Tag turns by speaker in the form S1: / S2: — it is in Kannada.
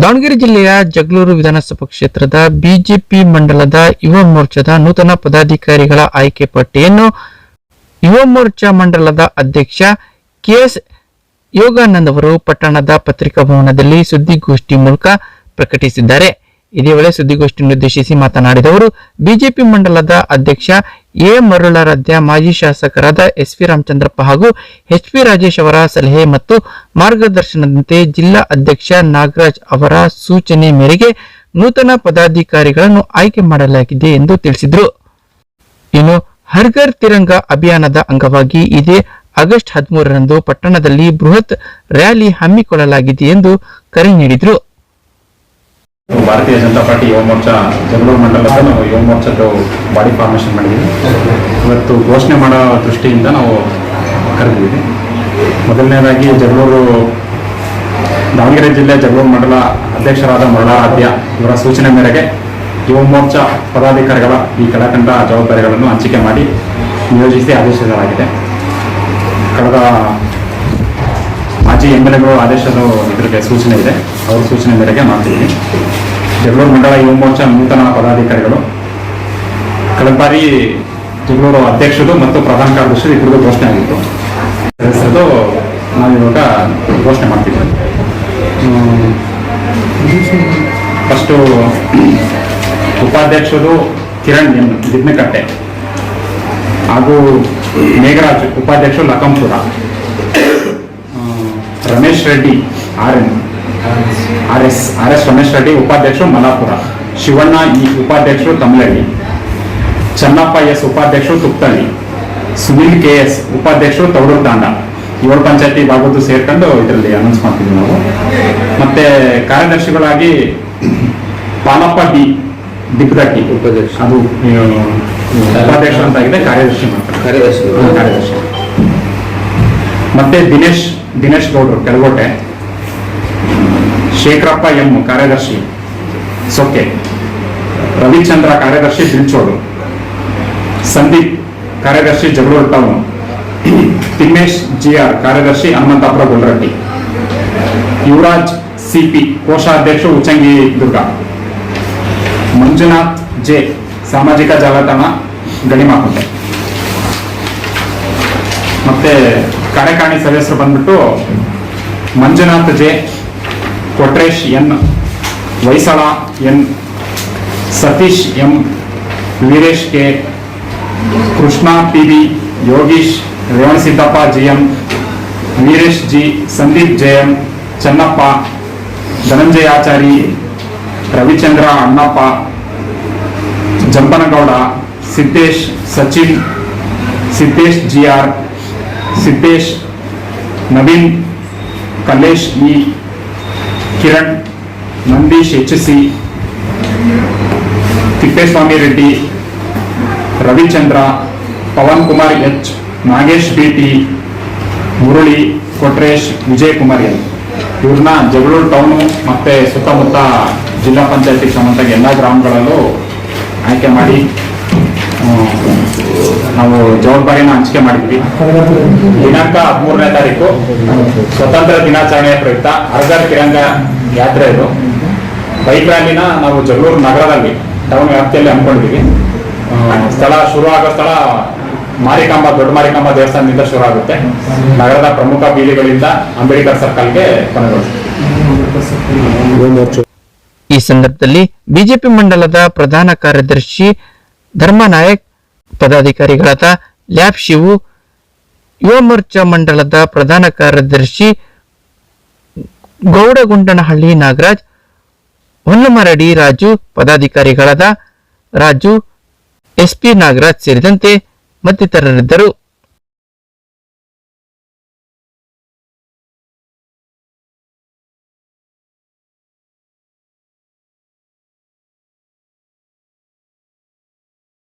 S1: ದಾವಣಗೆರೆ ಜಿಲ್ಲೆಯ ಜಗಳೂರು ವಿಧಾನಸಭಾ ಕ್ಷೇತ್ರದ ಬಿಜೆಪಿ ಮಂಡಲದ ಯುವ ಮೋರ್ಚಾದ ನೂತನ ಪದಾಧಿಕಾರಿಗಳ ಆಯ್ಕೆ ಪಟ್ಟಿಯನ್ನು ಯುವ ಮೋರ್ಚಾ ಮಂಡಲದ ಅಧ್ಯಕ್ಷ ಕೆಎಸ್ ಯೋಗಾನಂದ್ ಅವರು ಪಟ್ಟಣದ ಪತ್ರಿಕಾ ಭವನದಲ್ಲಿ ಸುದ್ದಿಗೋಷ್ಠಿ ಮೂಲಕ ಪ್ರಕಟಿಸಿದ್ದಾರೆ. ಇದೇ ವೇಳೆ ಸುದ್ದಿಗೋಷ್ಠಿಯನ್ನು ಉದ್ದೇಶಿಸಿ ಮಾತನಾಡಿದ ಅವರು, ಬಿಜೆಪಿ ಮಂಡಲದ ಅಧ್ಯಕ್ಷ ಎ ಮರುಳಾರಾಧ್ಯ, ಮಾಜಿ ಶಾಸಕರಾದ ಎಸ್.ವಿ. ರಾಮಚಂದ್ರಪ್ಪ ಹಾಗೂ ಎಚ್.ಪಿ. ರಾಜೇಶ್ ಅವರ ಸಲಹೆ ಮತ್ತು ಮಾರ್ಗದರ್ಶನದಂತೆ ಜಿಲ್ಲಾ ಅಧ್ಯಕ್ಷ ನಾಗರಾಜ್ ಅವರ ಸೂಚನೆ ಮೇರೆಗೆ ನೂತನ ಪದಾಧಿಕಾರಿಗಳನ್ನು ಆಯ್ಕೆ ಮಾಡಲಾಗಿದೆ ಎಂದು ತಿಳಿಸಿದರು. ಇನ್ನು ಹರ್ ಘರ್ ತಿರಂಗ ಅಭಿಯಾನದ ಅಂಗವಾಗಿ ಇದೇ ಆಗಸ್ಟ್ 13ರಂದು ಪಟ್ಟಣದಲ್ಲಿ ಬೃಹತ್ ರ್ಯಾಲಿ ಹಮ್ಮಿಕೊಳ್ಳಲಾಗಿದೆ ಎಂದು ಕರೆ ನೀಡಿದರು.
S2: ಭಾರತೀಯ ಜನತಾ ಪಾರ್ಟಿ ಯುವ ಮೋರ್ಚಾ ಜಗಳೂರು ಮಂಡಲದ ನಾವು ಯುವ ಮೋರ್ಚಾದ ಬಾಡಿ ಫಾರ್ಮೇಷನ್ ಮಾಡಿದ್ದೀವಿ. ಇವತ್ತು ಘೋಷಣೆ ಮಾಡೋ ದೃಷ್ಟಿಯಿಂದ ನಾವು ಕರೆದಿದ್ದೀವಿ. ಮೊದಲನೇದಾಗಿ ದಾವಣಗೆರೆ ಜಿಲ್ಲೆ ಜಗಳೂರು ಮಂಡಲ ಅಧ್ಯಕ್ಷರಾದ ಮರುಳಾರಾಧ್ಯ ಇವರ ಸೂಚನೆ ಮೇರೆಗೆ ಯುವ ಮೋರ್ಚಾ ಪದಾಧಿಕಾರಿಗಳ ಈ ಕೆಳಕಂಡ ಜವಾಬ್ದಾರಿಗಳನ್ನು ಹಂಚಿಕೆ ಮಾಡಿ ನಿಯೋಜಿಸಿ ಆದೇಶಿಸಲಾಗಿದೆ. ಕಳೆದ ಮಾಜಿ ಎಮ್ಎಲ್ಎಗಳು ಆದೇಶದ ಇದಕ್ಕೆ ಸೂಚನೆ ಇದೆ, ಅವರ ಸೂಚನೆ ಮೇರೆಗೆ ಮಾಡ್ತಿದ್ದೀನಿ. ಜಗಳೂರು ಮಂಡಲ ಯುವ ಮೋರ್ಚಾ ನೂತನ ಪದಾಧಿಕಾರಿಗಳು ಕಳೆದ ಬಾರಿ ಜಗಳೂರು ಅಧ್ಯಕ್ಷರು ಮತ್ತು ಪ್ರಧಾನ ಕಾರ್ಯದರ್ಶಿ ಇಬ್ಬರಿಗೂ ಘೋಷಣೆ ಆಗಿತ್ತು. ಹೆಸರು ನಾವಿವಾಗ ಘೋಷಣೆ ಮಾಡ್ತಿದ್ದೀವಿ. ಫಸ್ಟು ಉಪಾಧ್ಯಕ್ಷರು ಕಿರಣ್ ಎನ್ ದಿಬ್ನಕಟ್ಟೆ ಹಾಗೂ ಮೇಘರಾಜ್ ಉಪಾಧ್ಯಕ್ಷರು ಲಕ್ಕಂಪುರ, ರಮೇಶ್ ರೆಡ್ಡಿ ಆರ್ ಎಸ್ ರಮೇಶ್ ರೆಡ್ಡಿ ಉಪಾಧ್ಯಕ್ಷರು ಮಲಾಪುರ, ಶಿವಣ್ಣ ಇ ಉಪಾಧ್ಯಕ್ಷರು ತಮ್ಮಲಹಳ್ಳಿ, ಚನ್ನಪ್ಪ ಎಸ್ ಉಪಾಧ್ಯಕ್ಷರು ತುಪ್ಪಳ್ಳಿ, ಸುನಿಲ್ ಕೆ ಎಸ್ ಉಪಾಧ್ಯಕ್ಷರು ತವಡೂರು ತಾಂಡ. 7 ಪಂಚಾಯತಿ ಭಾಗದ್ದು ಸೇರ್ಕೊಂಡು ಇದರಲ್ಲಿ ಅನೌನ್ಸ್ ಮಾಡ್ತಿದ್ವಿ ನಾವು. ಮತ್ತೆ ಕಾರ್ಯದರ್ಶಿಗಳಾಗಿ ಪಾಲಪ್ಪ ಡಿ ದಿಗ್ದಟ್ಟಿ ಅದು ಉಪಾಧ್ಯಕ್ಷ ಅಂತ ಆಗಿದೆ, ಕಾರ್ಯದರ್ಶಿ. ಮತ್ತೆ ದಿನೇಶ್ ಗೌಡ್ರು ಕೆಳಗೋಟೆ, ಶೇಖರಪ್ಪ ಎಂ ಕಾರ್ಯದರ್ಶಿ ಸೊಕ್ಕೆ, ರವಿಚಂದ್ರ ಕಾರ್ಯದರ್ಶಿ ಬಿಲ್ಚೋಡು, ಸಂದೀಪ್ ಕಾರ್ಯದರ್ಶಿ ಜಗಳೂರು ಟೌನ್, ತಿಮ್ಮೇಶ್ ಜಿಆರ್ ಕಾರ್ಯದರ್ಶಿ ಹನುಮಂತಪುರ ಗೊಲ್ರಟ್ಟಿ, ಯುವರಾಜ್ ಸಿಪಿ ಕೋಶಾಧ್ಯಕ್ಷ ಉಚ್ಚಂಗಿ ದುರ್ಗ, ಮಂಜುನಾಥ್ ಜೆ ಸಾಮಾಜಿಕ ಜಾಲತಾಣ ಗಣಿಮಾಕುಂಟೆ. ಮತ್ತೆ ಕಾರ್ಯಕಾರಿಣಿ ಸದಸ್ಯರು ಬಂದ್ಬಿಟ್ಟು Manjunath J, Kotresh N, Vaisala N, Satish M, Veeresh K, Krishna P B, Yogish, Revanasiddappa G M, Veeresh G, Sandeep J M, Channappa, Dhananjayachari, Ravichandra Annappa, Jampanagowda, Siddesh Sachin, Siddesh G R, Siddesh, Naveen, Kallesh E, Kiran, Nandish HC, Thippeswamy Reddy, Ravichandra, Pavan Kumar H, Nagesh B T, Murali, Kotresh, Vijay Kumar L. ಇವ್ರನ್ನ ಜಗಳೂರು ಟೌನು ಮತ್ತೆ ಸುತ್ತಮುತ್ತ ಜಿಲ್ಲಾ ಪಂಚಾಯತಿಗೆ ಸಂಬಂಧ ಎಲ್ಲ ಗ್ರಾಮಗಳಲ್ಲೂ ಆಯ್ಕೆ ಮಾಡಿ ನಾವು ಜವಾಬ್ದಾರಿನ ಹಂಚಿಕೆ ಮಾಡಿದ್ವಿ. ದಿನಾಂಕ 13ನೇ ತಾರೀಕು ಸ್ವತಂತ್ರ ದಿನಾಚರಣೆಯ ಪ್ರಯುಕ್ತ ಹರ್ ಘರ್ ತಿರಂಗ ಯಾತ್ರೆ ಇದು ಬೈಕ್ ರ್ಯಾಲಿನ ನಾವು ಜಗಳೂರು ನಗರದಲ್ಲಿ ಟೌನ್ ವ್ಯಾಪ್ತಿಯಲ್ಲಿ ಹಮ್ಮಿಕೊಂಡಿದ್ದೀವಿ. ಶುರು ಆಗೋ ಸ್ಥಳ ಮಾರಿಕಾಂಬ, ದೊಡ್ಡ ಮಾರಿಕಾಂಬ ದೇವಸ್ಥಾನದಿಂದ ಶುರು ಆಗುತ್ತೆ. ನಗರದ ಪ್ರಮುಖ ಬೀದಿಗಳಿಂದ ಅಂಬೇಡ್ಕರ್ ಸರ್ಕಲ್ಗೆ ಕೊನೆಗೊಳ್ಳುತ್ತೆ.
S1: ಈ ಸಂದರ್ಭದಲ್ಲಿ ಬಿಜೆಪಿ ಮಂಡಲದ ಪ್ರಧಾನ ಕಾರ್ಯದರ್ಶಿ ಧರ್ಮನಾಯಕ್, ಪದಾಧಿಕಾರಿಗಳಾದ ಲ್ಯಾಬ್ ಶಿವು, ಯುವ ಮೋರ್ಚಾ ಮಂಡಲದ ಪ್ರಧಾನ ಕಾರ್ಯದರ್ಶಿ ಗೌಡಗುಂಡನಹಳ್ಳಿ ನಾಗರಾಜ್, ಹೊನ್ನಮರಡಿ ರಾಜು, ಪದಾಧಿಕಾರಿಗಳಾದ ರಾಜು, ಎಸ್.ಪಿ. ನಾಗರಾಜ್ ಸೇರಿದಂತೆ ಮತ್ತಿತರರಿದ್ದರು.